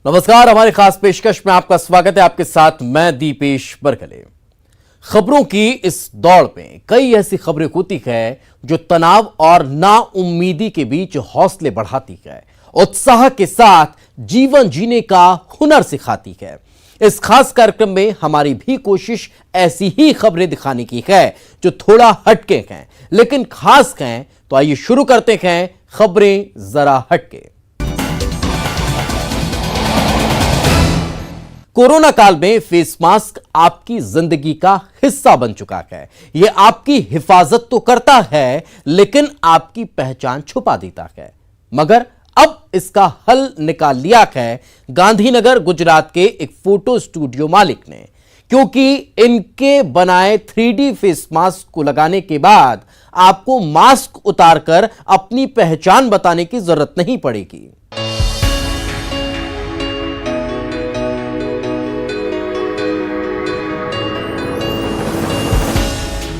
नमस्कार, हमारी खास पेशकश में आपका स्वागत है। आपके साथ मैं दीपेश बरकले। खबरों की इस दौड़ में कई ऐसी खबरें होती है जो तनाव और नाउम्मीदी के बीच हौसले बढ़ाती है, उत्साह के साथ जीवन जीने का हुनर सिखाती है। इस खास कार्यक्रम में हमारी भी कोशिश ऐसी ही खबरें दिखाने की है जो थोड़ा हटके हैं लेकिन खास हैं। तो आइए शुरू करते हैं खबरें जरा हटके। कोरोना काल में फेस मास्क आपकी जिंदगी का हिस्सा बन चुका है। यह आपकी हिफाजत तो करता है लेकिन आपकी पहचान छुपा देता है। मगर अब इसका हल निकाल लिया है गांधीनगर गुजरात के एक फोटो स्टूडियो मालिक ने, क्योंकि इनके बनाए 3D फेस मास्क को लगाने के बाद आपको मास्क उतारकर अपनी पहचान बताने की जरूरत नहीं पड़ेगी।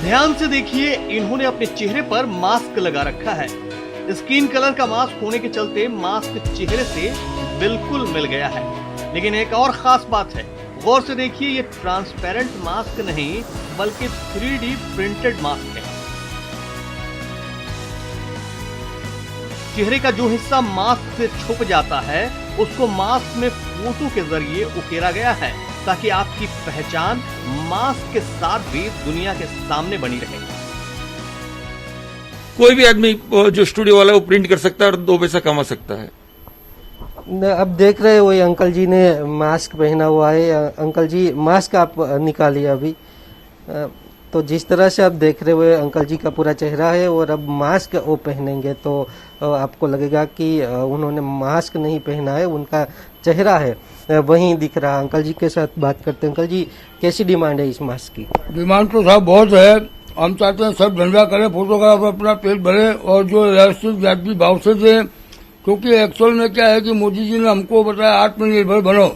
ध्यान से देखिए, इन्होंने अपने चेहरे पर मास्क लगा रखा है। स्किन कलर का मास्क होने के चलते मास्क चेहरे से बिल्कुल मिल गया है। लेकिन एक और खास बात है, गौर से देखिए, ये ट्रांसपेरेंट मास्क नहीं बल्कि 3D प्रिंटेड मास्क है। चेहरे का जो हिस्सा मास्क से छुप जाता है उसको मास्क में फोटो के जरिए उकेरा गया है ताकि आपकी पहचान मास्क के साथ भी दुनिया के सामने बनी रहे। कोई भी आदमी जो स्टूडियो वाला है वो प्रिंट कर सकता है और 2 पैसा कमा सकता है। अब देख रहे हो, वही अंकल जी ने मास्क पहना हुआ है। अंकल जी, मास्क आप निकालिए अभी। तो जिस तरह से आप देख रहे हो अंकल जी का पूरा चेहरा है, और अब मास्क वो पहनेंगे तो आपको लगेगा कि उन्होंने मास्क नहीं पहना है, उनका चेहरा है वहीं दिख रहा। अंकल जी के साथ बात करते हैं। अंकल जी, कैसी डिमांड है इस मास्क की? डिमांड तो साहब बहुत है। हम चाहते हैं सब धंधा करें, फोटोग्राफर अपना पेट भरे और जो व्यवस्थित व्यापी भाव से दे, क्योंकि एक्चुअल में क्या है कि मोदी जी ने हमको बताया आत्मनिर्भर बनो,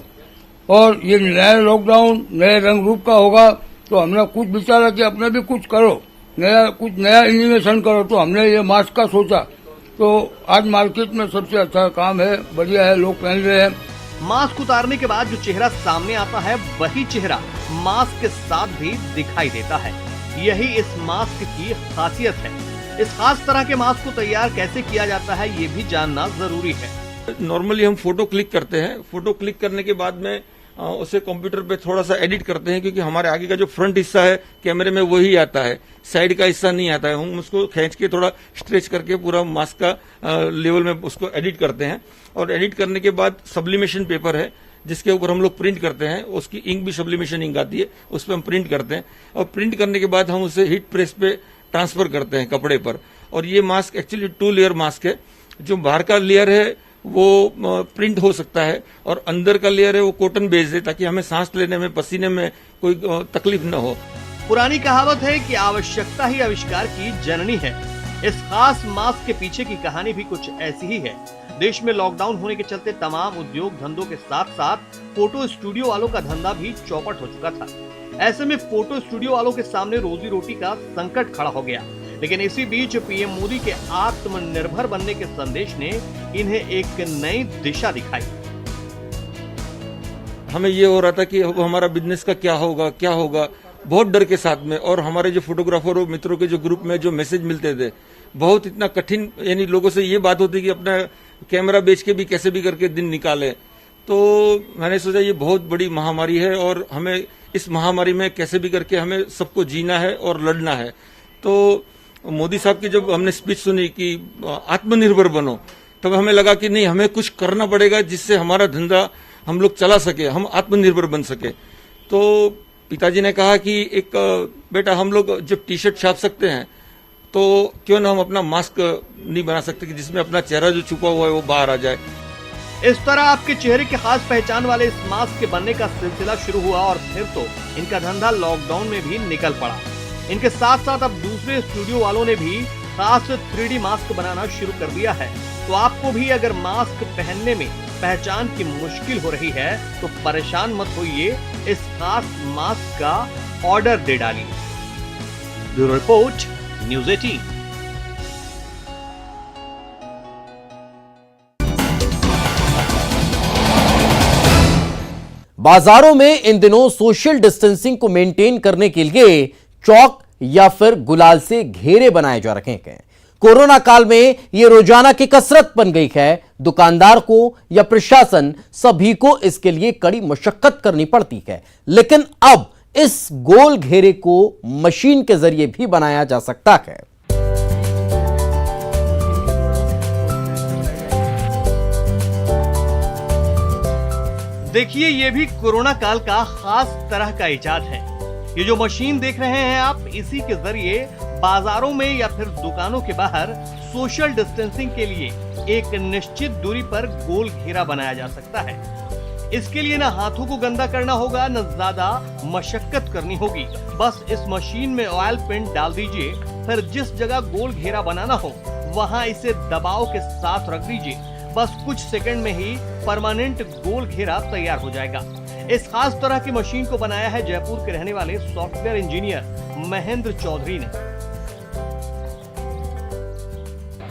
और ये नया लॉकडाउन नए रंग रूप का होगा तो हमने कुछ विचारा कि अपने भी कुछ करो, कुछ नया इनोवेशन करो। तो हमने ये मास्क का सोचा, तो आज मार्केट में सबसे अच्छा काम है, बढ़िया है, लोग पहन रहे हैं। मास्क उतारने के बाद जो चेहरा सामने आता है वही चेहरा मास्क के साथ भी दिखाई देता है। यही इस मास्क की खासियत है। इस खास तरह के मास्क को तैयार कैसे किया जाता है ये भी जानना जरूरी है। नॉर्मली हम फोटो क्लिक करते हैं, फोटो क्लिक करने के बाद में उसे कंप्यूटर पे थोड़ा सा एडिट करते हैं, क्योंकि हमारे आगे का जो फ्रंट हिस्सा है कैमरे में वही आता है, साइड का हिस्सा नहीं आता है। हम उसको खींच के थोड़ा स्ट्रेच करके पूरा मास्क का लेवल में उसको एडिट करते हैं, और एडिट करने के बाद सब्लिमेशन पेपर है जिसके ऊपर हम लोग प्रिंट करते हैं। उसकी इंक भी सब्लिमेशन इंक आती है, उस पर हम प्रिंट करते हैं, और प्रिंट करने के बाद हम उसे हीट प्रेस पे ट्रांसफर करते हैं कपड़े पर। और ये मास्क एक्चुअली 2 लेयर मास्क है। जो बाहर का लेयर है वो प्रिंट हो सकता है, और अंदर का लेयर है वो कॉटन बेस्ड है, ताकि हमें सांस लेने में, पसीने में कोई तकलीफ न हो। पुरानी कहावत है कि आवश्यकता ही आविष्कार की जननी है। इस खास मास्क के पीछे की कहानी भी कुछ ऐसी ही है। देश में लॉकडाउन होने के चलते तमाम उद्योग धंधों के साथ साथ फोटो स्टूडियो वालों का धंधा भी चौपट हो चुका था। ऐसे में फोटो स्टूडियो वालों के सामने रोजी रोटी का संकट खड़ा हो गया। लेकिन इसी बीच पीएम मोदी के आत्मनिर्भर बनने के संदेश ने इन्हें एक नई दिशा दिखाई। हमें ये हो रहा था कि अब हमारा बिजनेस का क्या होगा, बहुत डर के साथ में। और हमारे जो फोटोग्राफर और मित्रों के जो ग्रुप में जो मैसेज मिलते थे, बहुत इतना कठिन, यानी लोगों से ये बात होती कि अपना कैमरा बेच के भी कैसे भी करके दिन निकाले। तो मैंने सोचा ये बहुत बड़ी महामारी है और हमें इस महामारी में कैसे भी करके हमें सबको जीना है और लड़ना है। तो मोदी साहब की जब हमने स्पीच सुनी कि आत्मनिर्भर बनो, तब हमें लगा कि नहीं, हमें कुछ करना पड़ेगा जिससे हमारा धंधा हम लोग चला सके, हम आत्मनिर्भर बन सके। तो पिताजी ने कहा कि एक बेटा, हम लोग जब टी शर्ट छाप सकते हैं तो क्यों ना हम अपना मास्क नहीं बना सकते कि जिसमें अपना चेहरा जो छुपा हुआ है वो बाहर आ जाए। इस तरह आपके चेहरे की खास पहचान वाले इस मास्क के बनने का सिलसिला शुरू हुआ, और फिर तो इनका धंधा लॉकडाउन में भी निकल पड़ा। इनके साथ साथ अब दूसरे स्टूडियो वालों ने भी खास 3D मास्क बनाना शुरू कर दिया है। तो आपको भी अगर मास्क पहनने में पहचान की मुश्किल हो रही है तो परेशान मत होइए, इस खास मास्क का ऑर्डर दे डालिए। Bureau report, news 18। बाजारों में इन दिनों सोशल डिस्टेंसिंग को मेंटेन करने के लिए चौक या फिर गुलाल से घेरे बनाए जा रहे हैं। कोरोना काल में यह रोजाना की कसरत बन गई है। दुकानदार को या प्रशासन सभी को इसके लिए कड़ी मशक्कत करनी पड़ती है, लेकिन अब इस गोल घेरे को मशीन के जरिए भी बनाया जा सकता है। देखिए, ये भी कोरोना काल का खास तरह का इजाद है। ये जो मशीन देख रहे हैं आप, इसी के जरिए बाजारों में या फिर दुकानों के बाहर सोशल डिस्टेंसिंग के लिए एक निश्चित दूरी पर गोल घेरा बनाया जा सकता है। इसके लिए न हाथों को गंदा करना होगा, न ज्यादा मशक्कत करनी होगी। बस इस मशीन में ऑयल पेंट डाल दीजिए, फिर जिस जगह गोल घेरा बनाना हो वहां इसे दबाव के साथ रख दीजिए। बस कुछ सेकंड में ही परमानेंट गोल घेरा तैयार हो जाएगा। इस खास तरह की मशीन को बनाया है जयपुर के रहने वाले सॉफ्टवेयर इंजीनियर महेंद्र चौधरी ने।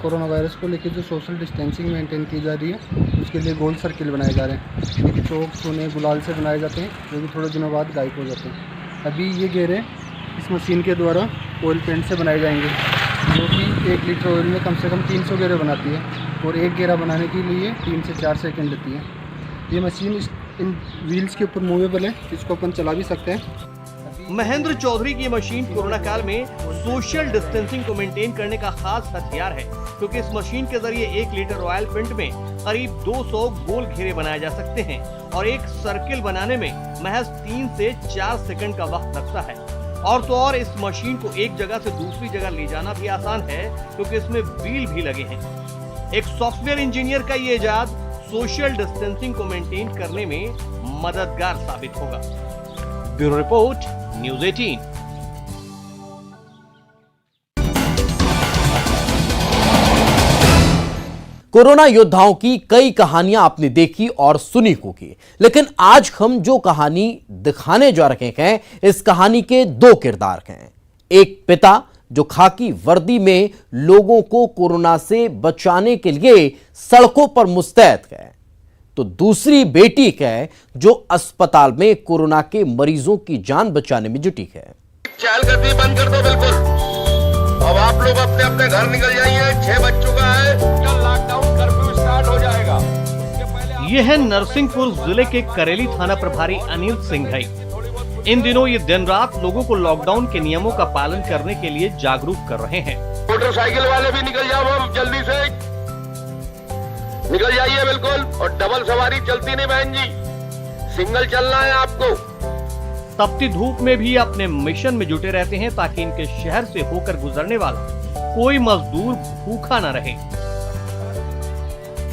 कोरोना वायरस को लेकर जो सोशल डिस्टेंसिंग मेंटेन की जा रही है, उसके लिए गोल सर्किल बनाए जा रहे हैं, जो चौक चूने गुलाल से बनाए जाते हैं, जो कि थोड़े दिनों बाद गायब हो जाते हैं। अभी ये घेरे इस मशीन के द्वारा ऑयल पेंट से बनाए जाएंगे, जो कि 1 लीटर ऑयल में कम से कम 300 घेरे बनाती है और एक घेरा बनाने के लिए 3 से 4 सेकंड लेती है। ये मशीन इन व्हील्स के ऊपर मूवेबल है, जिसको अपन चला भी सकते हैं। महेंद्र चौधरी की मशीन कोरोना काल में सोशल डिस्टेंसिंग को मेंटेन करने का खास हथियार है, क्योंकि इस मशीन के जरिए 1 लीटर ऑयल पेंट में करीब 200 गोल घेरे बनाए जा सकते हैं और एक सर्किल बनाने में महज 3 से 4 सेकंड का वक्त लगता है। और तो और इस मशीन को एक जगह से दूसरी जगह ले जाना भी आसान है, क्योंकि इसमें व्हील भी लगे हैं। एक सॉफ्टवेयर इंजीनियर का ये इजाद सोशल डिस्टेंसिंग को मेंटेन करने में मददगार साबित होगा। Bureau report, news 18। कोरोना योद्धाओं की कई कहानियां आपने देखी और सुनी होगी, लेकिन आज हम जो कहानी दिखाने जा रहे हैं, इस कहानी के 2 किरदार हैं। एक पिता जो खाकी वर्दी में लोगों को कोरोना से बचाने के लिए सड़कों पर मुस्तैद है, तो दूसरी बेटी है जो अस्पताल में कोरोना के मरीजों की जान बचाने में जुटी है। चहलकदमी बंद कर दो बिल्कुल। अब आप लोग अपने अपने घर निकल जाइए। 6 बज चुका है, कल लॉकडाउन कर्फ्यू स्टार्ट हो जाएगा। ये है नरसिंहपुर जिले के करेली थाना प्रभारी अनिल सिंघई। इन दिनों ये दिन रात लोगों को लॉकडाउन के नियमों का पालन करने के लिए जागरूक कर रहे हैं। मोटरसाइकिल वाले भी निकल जाओ, हम जल्दी से निकल जाइए बिल्कुल। और डबल सवारी चलती नहीं बहन जी, सिंगल चलना है आपको। तपती धूप में भी अपने मिशन में जुटे रहते हैं, ताकि इनके शहर से होकर गुजरने वाला कोई मजदूर भूखा न रहे।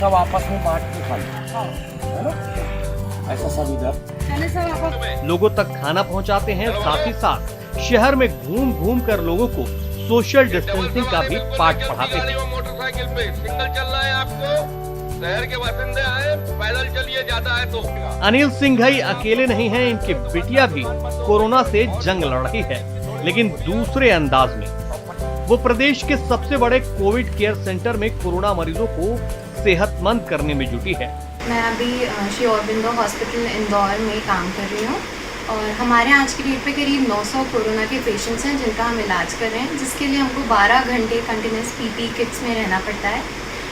सब आपस में बांट के खा है ना, ऐसा सब इधर लोगों तक खाना पहुंचाते हैं, साथ ही साथ शहर में घूम घूम कर लोगों को सोशल डिस्टेंसिंग का भी पाठ पढ़ाते हैं। मोटरसाइकिल पे सिंगल चलना है आपको। शहर के बासिंदे आए, पैदल चलिए, जाता है तो। अनिल सिंघई अकेले नहीं हैं, इनकी बिटिया भी कोरोना से जंग लड़ रही है, लेकिन दूसरे अंदाज में। वो प्रदेश के सबसे बड़े कोविड केयर सेंटर में कोरोना मरीजों को सेहतमंद करने में जुटी है। मैं अभी श्री अरबिंदो हॉस्पिटल इंदौर में काम कर रही हूँ और हमारे आज की डेट पे करीब 900 कोरोना के पेशेंट्स हैं जिनका हम इलाज कर रहे हैं, जिसके लिए हमको 12 घंटे कंटिन्यूस पीपी किट्स में रहना पड़ता है।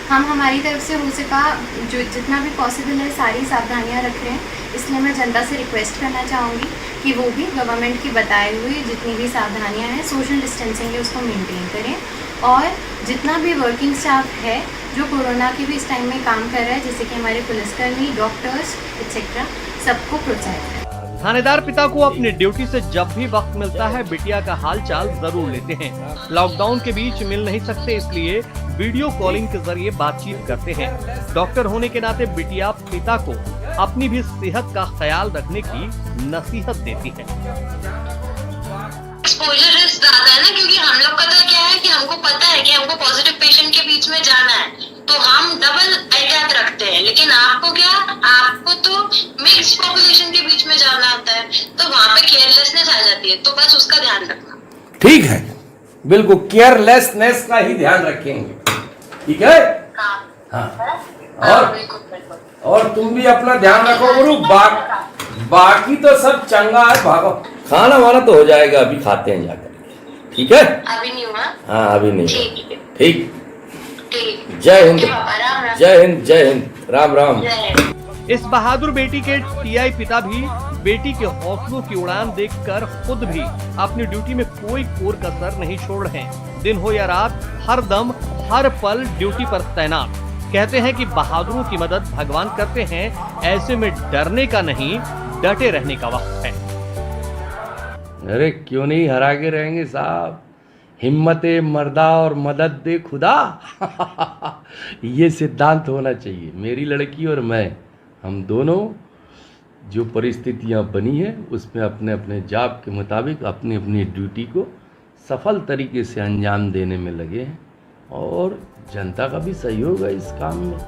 हम हमारी तरफ से हो सका जो जितना भी पॉसिबल है सारी सावधानियाँ रख रहे हैं, इसलिए मैं जनता से रिक्वेस्ट करना चाहूँगी कि वो भी गवर्नमेंट की बताए हुए जितनी भी सावधानियाँ हैं, सोशल डिस्टेंसिंग है, उसको मेंटेन करें। और जितना भी वर्किंग स्टाफ है जो कोरोना के भी इस टाइम में काम कर रहा है, जैसे कि हमारे पुलिसकर्मी, डॉक्टर्स एक्सेट्रा, सबको प्रोत्साहित करें। थानेदार पिता को अपनी ड्यूटी से जब भी वक्त मिलता है बिटिया का हालचाल जरूर लेते हैं। लॉकडाउन के बीच मिल नहीं सकते, इसलिए वीडियो कॉलिंग के जरिए बातचीत करते हैं। डॉक्टर होने के नाते बिटिया पिता को अपनी भी सेहत का ख्याल रखने की नसीहत देती है। एक्सपोजर रिस्क ज्यादा है ना, क्योंकि हम लोग का तो क्या है कि हमको पता है कि हमको पॉजिटिव पेशेंट के बीच में जाना है, तो हम डबल एहतियात रखते हैं। लेकिन आपको क्या, आपको तो मिक्स पॉपुलेशन के बीच में जाना होता है, तो वहाँ पे केयरलेसनेस आ जाती है, तो बस उसका ध्यान रखना। ठीक है, बिल्कुल केयरलेसनेस का ही ध्यान रखेंगे, ठीक है। हाँ, और तुम भी अपना ध्यान रखो गुरु। बाकी तो सब चंगा है, भागो। खाना वाना तो हो जाएगा, अभी खाते हैं जाकर, ठीक है? अभी नहीं हुआ? हाँ अभी नहीं। ठीक है, ठीक। ठीक। जय हिंद, राम राम। जय हिंद, जय हिंद, राम राम। जय हिंद। इस बहादुर बेटी के टीआई पिता भी बेटी के हौसलों की उड़ान देखकर खुद भी अपनी ड्यूटी में कोई कोर कसर नहीं छोड़ रहे हैं। दिन हो या रात, हर दम हर पल ड्यूटी पर तैनात। कहते हैं कि बहादुरों की मदद भगवान करते हैं, ऐसे में डरने का नहीं, डटे रहने का वक्त है। अरे क्यों नहीं हरा के रहेंगे साहब, हिम्मते मर्दा और मदद दे खुदा। ये सिद्धांत होना चाहिए। मेरी लड़की और मैं, हम दोनों जो परिस्थितियां बनी है उसमें अपने अपने जॉब के मुताबिक अपनी अपनी ड्यूटी को सफल तरीके से अंजाम देने में लगे हैं और जनता का भी सहयोग है इस काम में।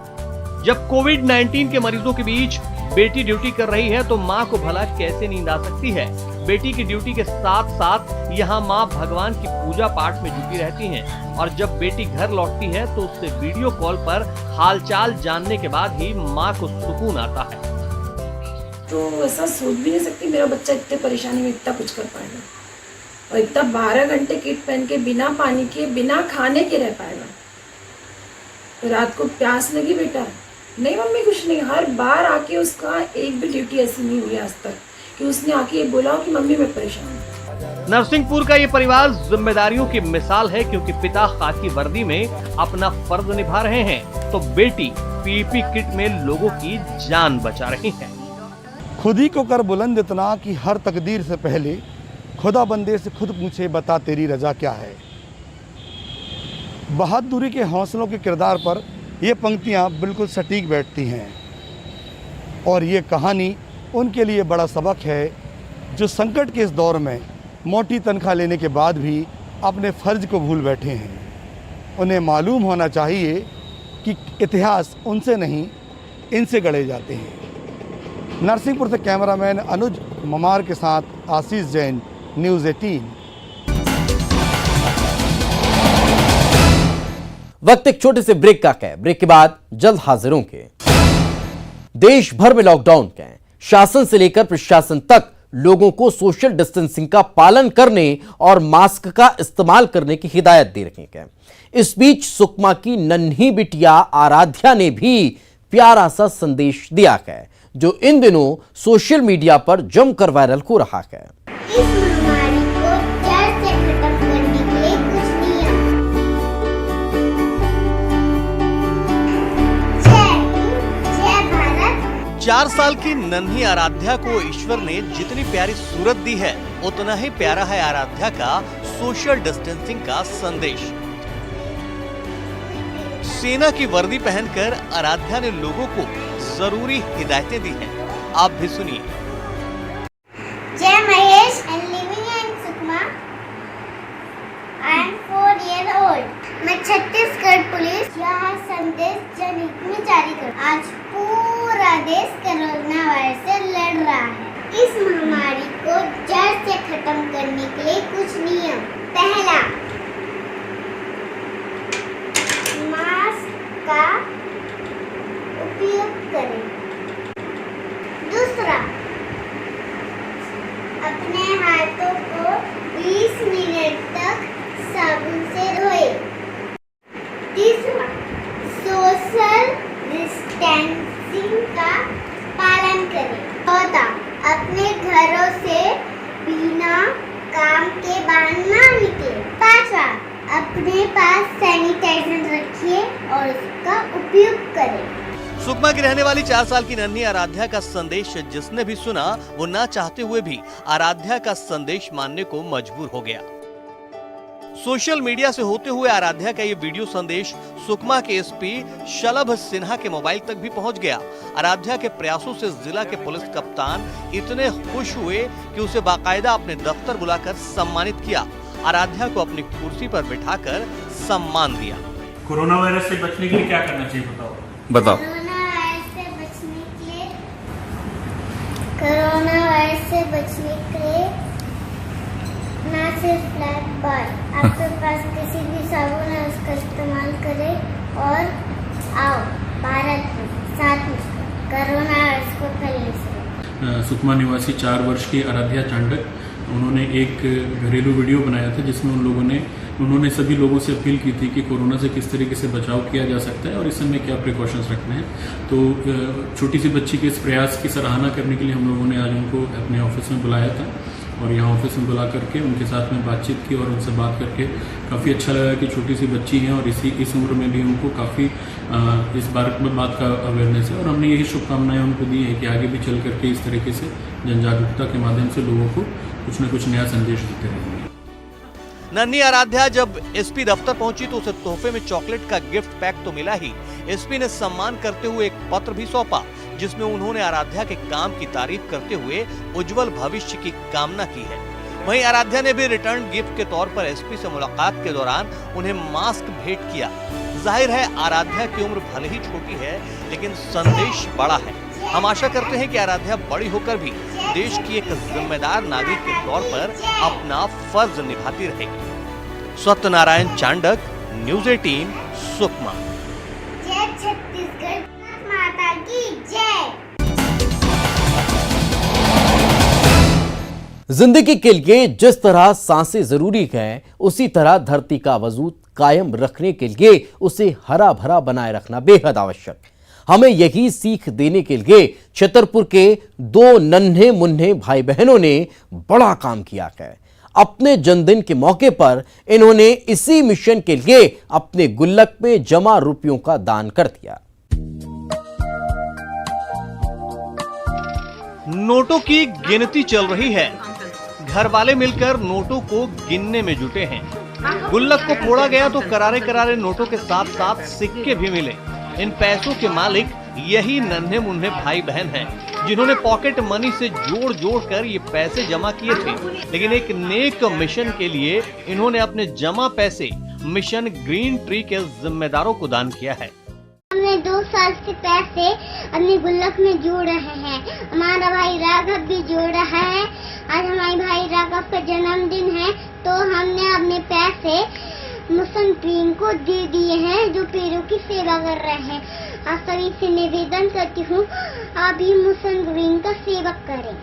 जब कोविड-19 के मरीजों के बीच बेटी ड्यूटी कर रही है तो माँ को भला कैसे नींद आ सकती है। बेटी की ड्यूटी के साथ साथ यहाँ माँ भगवान की पूजा पाठ में जुटी रहती हैं और जब बेटी घर लौटती है तो उससे वीडियो कॉल पर हालचाल जानने के बाद ही माँ को सुकून आता है। तो ऐसा सोच भी नहीं सकती मेरा बच्चा इतने परेशानी में इतना कुछ कर पाएगा और इतना 12 घंटे किट पहन के बिना पानी के बिना खाने के रह पाएगा। तो रात को प्यास लगी बेटा, नहीं मम्मी कुछ नहीं। हर बार आके उसका एक भी ड्यूटी ऐसी नहीं हुई आज तक कि उसने आके ये बोला कि मम्मी मैं परेशान हूँ। नरसिंहपुर का ये परिवार जिम्मेदारियों की मिसाल है क्योंकि पिता खाकी वर्दी में अपना फर्ज निभा रहे हैं तो बेटी पीपी किट में लोगों की जान बचा रही है। खुद ही को कर बुलंद इतना कि हर तकदीर से पहले खुदा बंदे से खुद पूछे बता तेरी रजा क्या है। बहादुरी के हौसलों के किरदार पर ये पंक्तियाँ बिल्कुल सटीक बैठती हैं और ये कहानी उनके लिए बड़ा सबक है जो संकट के इस दौर में मोटी तनख्वाह लेने के बाद भी अपने फ़र्ज को भूल बैठे हैं। उन्हें मालूम होना चाहिए कि इतिहास उनसे नहीं इनसे गढ़े जाते हैं। नरसिंहपुर से कैमरामैन अनुज ममार के साथ आशीष जैन, न्यूज़ 18। वक्त एक छोटे से ब्रेक का है। ब्रेक के बाद जल्द हाजिर होंगे। देश भर में लॉकडाउन के शासन से लेकर प्रशासन तक लोगों को सोशल डिस्टेंसिंग का पालन करने और मास्क का इस्तेमाल करने की हिदायत दे रही है। इस बीच सुकमा की नन्ही बिटिया आराध्या ने भी प्यारा सा संदेश दिया है जो इन दिनों सोशल मीडिया पर जमकर वायरल हो रहा है। इस महामारी को जड़ से खत्म करने के लिए कुछ नियम। जय भारत। 4 साल की नन्ही आराध्या को ईश्वर ने जितनी प्यारी सूरत दी है उतना ही प्यारा है आराध्या का सोशल डिस्टेंसिंग का संदेश। सेना की वर्दी पहनकर आराध्या ने लोगों को जरूरी हिदायतें दी हैं। आप भी सुनिए। जय Mahesh, I am living in Sukma. I am 4 years old. मैं छत्तीसगढ़ पुलिस यह संदेश जनहित में जारी कर। आज पूरा देश कोरोना वायरस से लड़ रहा है। इस महामारी को जड़ से खत्म करने के लिए कुछ नियम। पहला, मास्क का उपयोग करें। दूसरा, अपने हाथों को 20 मिनट तक साबुन से धोएं। तीसरा, सोशल डिस्टेंसिंग का पालन करें। चौथा, अपने घरों से बिना काम के बाहर ना निकलें। पांचवा, अपने पास सैनिटाइजर रखिए और उसका उपयोग करें। सुकमा की रहने वाली 4 साल की नन्ही आराध्या का संदेश जिसने भी सुना वो ना चाहते हुए भी आराध्या का संदेश मानने को मजबूर हो गया। सोशल मीडिया से होते हुए आराध्या का ये वीडियो संदेश सुकमा के एसपी शलभ सिन्हा के मोबाइल तक भी पहुंच गया। आराध्या के प्रयासों से जिला के पुलिस कप्तान इतने खुश हुए कि उसे बाकायदा अपने दफ्तर बुलाकर सम्मानित किया। आराध्या को अपनी कुर्सी पर बिठाकर सम्मान दिया। कोरोना वायरस से बचने के लिए क्या करना चाहिए बताओ। कोरोना वायरस से बचने के लिए ना सिर्फ फ्लैट बार, आपके पास किसी भी साबुन है उसका इस्तेमाल करें और आओ भारत में साथ में कोरोना वायरस को फैलने से। सुकमा निवासी 4 वर्ष की आराध्या चांडक, उन्होंने एक घरेलू वीडियो बनाया था जिसमें उन्होंने सभी लोगों से अपील की थी कि कोरोना से किस तरीके से बचाव किया जा सकता है और इस समय क्या प्रिकॉशंस रखने हैं। तो छोटी सी बच्ची के इस प्रयास की सराहना करने के लिए हम लोगों ने आज उनको अपने ऑफिस में बुलाया था और यहाँ ऑफिस में बुला करके उनके साथ में बातचीत की और उनसे बात करके काफ़ी अच्छा लगा कि छोटी सी बच्ची हैं और इस उम्र में भी उनको काफ़ी इस बात का अवेयरनेस है और हमने यही शुभकामनाएं उनको दी है कि आगे भी चल करके इस तरीके से जन जागरूकता के माध्यम से लोगों को कुछ न कुछ नया संदेश देते रहेंगे। नन्ही आराध्या जब एसपी दफ्तर पहुंची तो उसे तोहफे में चॉकलेट का गिफ्ट पैक तो मिला ही, एसपी ने सम्मान करते हुए एक पत्र भी सौंपा जिसमें उन्होंने आराध्या के काम की तारीफ करते हुए उज्जवल भविष्य की कामना की है। वहीं आराध्या ने भी रिटर्न गिफ्ट के तौर पर एसपी से मुलाकात के दौरान उन्हें मास्क भेंट किया। जाहिर है आराध्या की उम्र भले ही छोटी है लेकिन संदेश बड़ा है। हम आशा करते हैं कि आराध्या बड़ी होकर भी देश की एक जिम्मेदार नागरिक के तौर पर अपना फर्ज निभाती रहेगी। सत्यनारायण चांडक, न्यूज़ 18, सुकमा। जय छत्तीसगढ़ माता की जय। जिंदगी के लिए जिस तरह सांसें जरूरी है उसी तरह धरती का वजूद कायम रखने के लिए उसे हरा भरा बनाए रखना बेहद आवश्यक। हमें यही सीख देने के लिए छतरपुर के 2 नन्हे मुन्ने भाई बहनों ने बड़ा काम किया है। अपने जन्मदिन के मौके पर इन्होंने इसी मिशन के लिए अपने गुल्लक में जमा रुपयों का दान कर दिया। नोटों की गिनती चल रही है। घर वाले मिलकर नोटों को गिनने में जुटे हैं। गुल्लक को फोड़ा गया तो करारे करारे नोटों के साथ साथ सिक्के भी मिले। इन पैसों के मालिक यही नन्हे मुन्ने भाई बहन हैं जिन्होंने पॉकेट मनी से जोड़ जोड़ कर ये पैसे जमा किए थे, लेकिन एक नेक मिशन के लिए इन्होंने अपने जमा पैसे मिशन ग्रीन ट्री के जिम्मेदारों को दान किया है। हमने 2 साल से पैसे अपने गुल्लक में जोड़ रहे हैं। हमारा भाई राघव भी जोड़ रहा है। आज हमारे भाई राघव का जन्मदिन है तो हमने अपने पैसे मिशन ग्रीन को दे दिए हैं जो पेड़ों की सेवा कर रहे हैं। आप सभी से निवेदन करती हूँ आप भी मिशन ग्रीन का सेवा करें।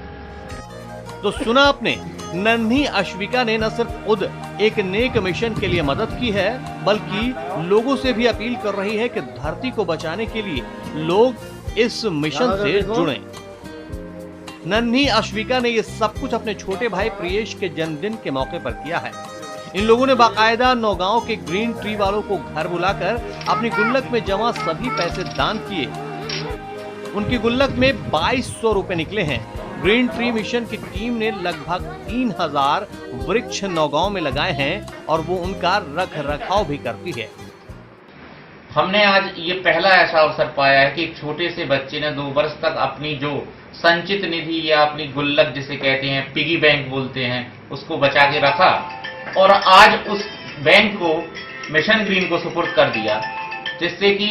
तो सुना आपने, नन्ही अश्विका ने न सिर्फ खुद एक नेक मिशन के लिए मदद की है बल्कि लोगों से भी अपील कर रही है कि धरती को बचाने के लिए लोग इस मिशन से जुड़ें। नन्ही अश्विका ने ये सब कुछ अपने छोटे भाई प्रियेश के जन्मदिन के मौके पर किया है। इन लोगों ने बाकायदा नौगांव के ग्रीन ट्री वालों को घर बुलाकर अपनी गुल्लक में जमा सभी पैसे दान किए। उनकी गुल्लक में 2200 रुपए निकले हैं। ग्रीन ट्री मिशन की टीम ने लगभग 3000 वृक्ष नौगांव में लगाए हैं और वो उनका रख रखाव भी करती है। हमने आज ये पहला ऐसा अवसर पाया है कि एक छोटे से बच्चे ने 2 वर्ष तक अपनी जो संचित निधि या अपनी गुल्लक जिसे कहते हैं पिगी बैंक बोलते हैं उसको बचा के रखा और आज उस बैंक को मिशन ग्रीन को सुपुर्द कर दिया जिससे कि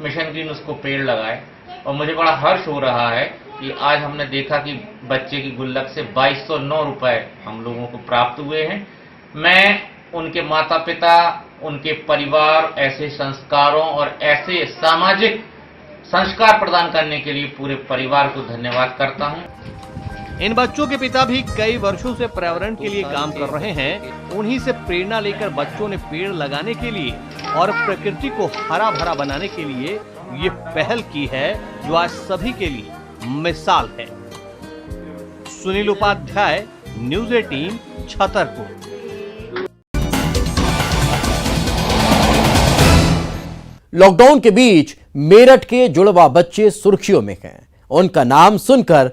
मिशन ग्रीन उसको पेड़ लगाए। और मुझे बड़ा हर्ष हो रहा है कि आज हमने देखा कि बच्चे की गुल्लक से 2209 रुपए हम लोगों को प्राप्त हुए हैं। मैं उनके माता पिता, उनके परिवार, ऐसे संस्कारों और ऐसे सामाजिक संस्कार प्रदान करने के लिए पूरे परिवार को धन्यवाद करता हूं। इन बच्चों के पिता भी कई वर्षों से पर्यावरण के लिए काम कर रहे हैं। उन्हीं से प्रेरणा लेकर बच्चों ने पेड़ लगाने के लिए और प्रकृति को हरा भरा बनाने के लिए ये पहल की है जो आज सभी के लिए मिसाल है। सुनील उपाध्याय, न्यूज़ 18, छतरपुर। लॉकडाउन के बीच मेरठ के जुड़वा बच्चे सुर्खियों में हैं। उनका नाम सुनकर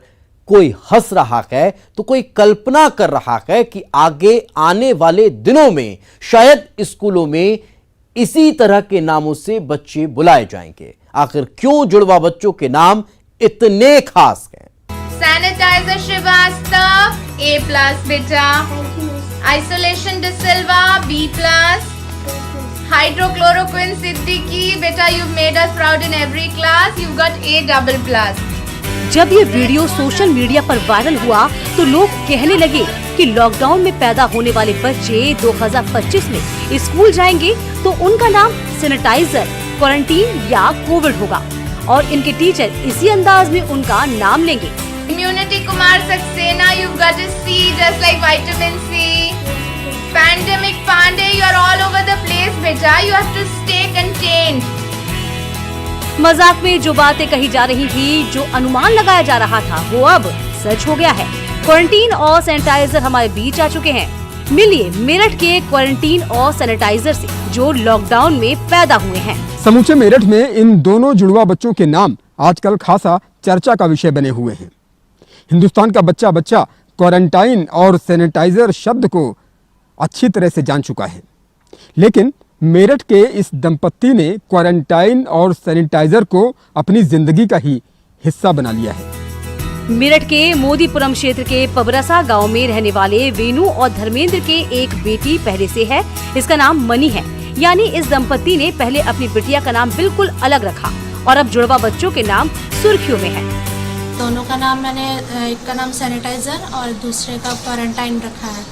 कोई हंस रहा है तो कोई कल्पना कर रहा है कि आगे आने वाले दिनों में शायद स्कूलों में इसी तरह के नामों से बच्चे बुलाए जाएंगे। आखिर क्यों जुड़वा बच्चों के नाम इतने खास हैं? सैनिटाइजर श्रीवास्तव A+ बेटा, isolation D'Silva B+, hydroxychloroquine Siddiqui बेटा, you made us proud in every class, you got A++। जब ये वीडियो सोशल मीडिया पर वायरल हुआ तो लोग कहने लगे कि लॉकडाउन में पैदा होने वाले बच्चे 2025 में स्कूल जाएंगे तो उनका नाम सैनिटाइजर, क्वारंटीन या कोविड होगा और इनके टीचर इसी अंदाज में उनका नाम लेंगे। Immunity Kumar Saxena, you've got a C just like vitamin C. Pandemic Pandey, you're all over the place, beta. You have to stay contained. मजाक में जो बातें कही जा रही थी, जो अनुमान लगाया जा रहा था, वो अब सच हो गया है। क्वारंटीन और सैनिटाइजर हमारे बीच आ चुके हैं। मिलिए मेरठ के क्वारंटीन और सैनिटाइजर से, जो लॉकडाउन में पैदा हुए हैं। समूचे मेरठ में इन दोनों जुड़वा बच्चों के नाम आजकल खासा चर्चा का विषय बने हुए हैं। हिंदुस्तान का बच्चा बच्चा क्वारंटाइन और सैनिटाइजर शब्द को अच्छी तरह से जान चुका है, लेकिन मेरठ के इस दंपत्ति ने क्वारंटाइन और सैनिटाइजर को अपनी जिंदगी का ही हिस्सा बना लिया है। मेरठ के मोदीपुरम क्षेत्र के पबरसा गांव में रहने वाले वेणु और धर्मेंद्र के एक बेटी पहले से है। इसका नाम मनी है। यानी इस दंपत्ति ने पहले अपनी बिटिया का नाम बिल्कुल अलग रखा और अब जुड़वा बच्चों के नाम सुर्खियों में है। दोनों का नाम मैंने, एक का नाम सैनिटाइजर और दूसरे का क्वारंटाइन रखा है।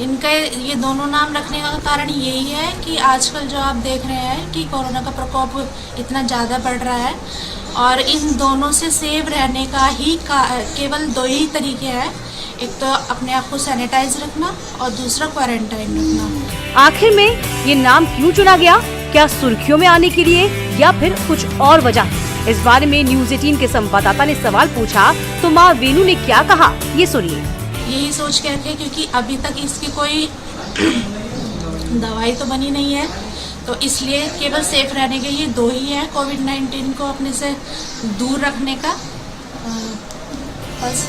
इनका ये दोनों नाम रखने का कारण यही है कि आजकल जो आप देख रहे हैं कि कोरोना का प्रकोप इतना ज़्यादा बढ़ रहा है और इन दोनों से सेव रहने का ही केवल दो ही तरीके हैं। एक तो अपने आप को सैनिटाइज रखना और दूसरा क्वारंटाइन रखना। आखिर में ये नाम क्यों चुना गया? क्या सुर्खियों में आने के लिए या फिर कुछ और वजह? इस बारे में न्यूज़ 18 के संवाददाता ने सवाल पूछा तो माँ वेणु ने क्या कहा, ये सुनिए। यही सोच करके, क्योंकि अभी तक इसकी कोई दवाई तो बनी नहीं है, तो इसलिए केवल सेफ रहने के ये दो ही हैं, कोविड-19 को अपने से दूर रखने का बस।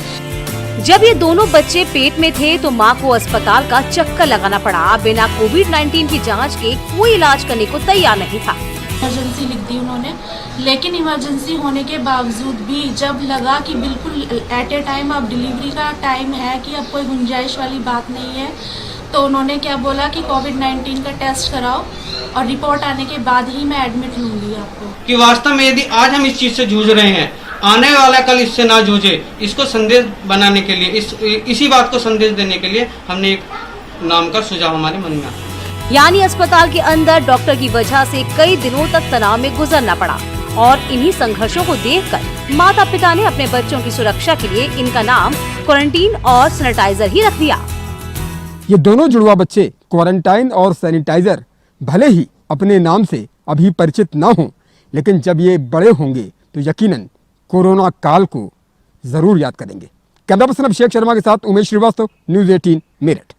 जब ये दोनों बच्चे पेट में थे तो माँ को अस्पताल का चक्कर लगाना पड़ा। बिना कोविड-19 की जांच के कोई इलाज करने को तैयार नहीं था। इमरजेंसी लिख दी उन्होंने, लेकिन इमरजेंसी होने के बावजूद भी जब लगा कि बिल्कुल एट ए टाइम अब डिलीवरी का टाइम है कि अब कोई गुंजाइश वाली बात नहीं है, तो उन्होंने क्या बोला कि कोविड-19 का टेस्ट कराओ और रिपोर्ट आने के बाद ही मैं एडमिट लूंगी आपको। कि वास्तव में यदि आज हम इस चीज से जूझ रहे हैं, आने वाला कल इससे ना जूझे, इसको संदेश बनाने के लिए, इसी बात को संदेश देने के लिए हमने एक नाम का सुझाव हमारे मन में आया। यानी अस्पताल के अंदर डॉक्टर की वजह से कई दिनों तक तनाव में गुजरना पड़ा और इन्हीं संघर्षों को देखकर माता पिता ने अपने बच्चों की सुरक्षा के लिए इनका नाम क्वारंटीन और सैनिटाइजर ही रख दिया। ये दोनों जुड़वा बच्चे क्वारंटाइन और सैनिटाइजर भले ही अपने नाम से अभी परिचित न हों, लेकिन जब ये बड़े होंगे तो यकीनन कोरोना काल को जरूर याद करेंगे। कैमरा पर्सन अभिषेक शर्मा के साथ उमेश श्रीवास्तव, न्यूज़ 18 मेरठ।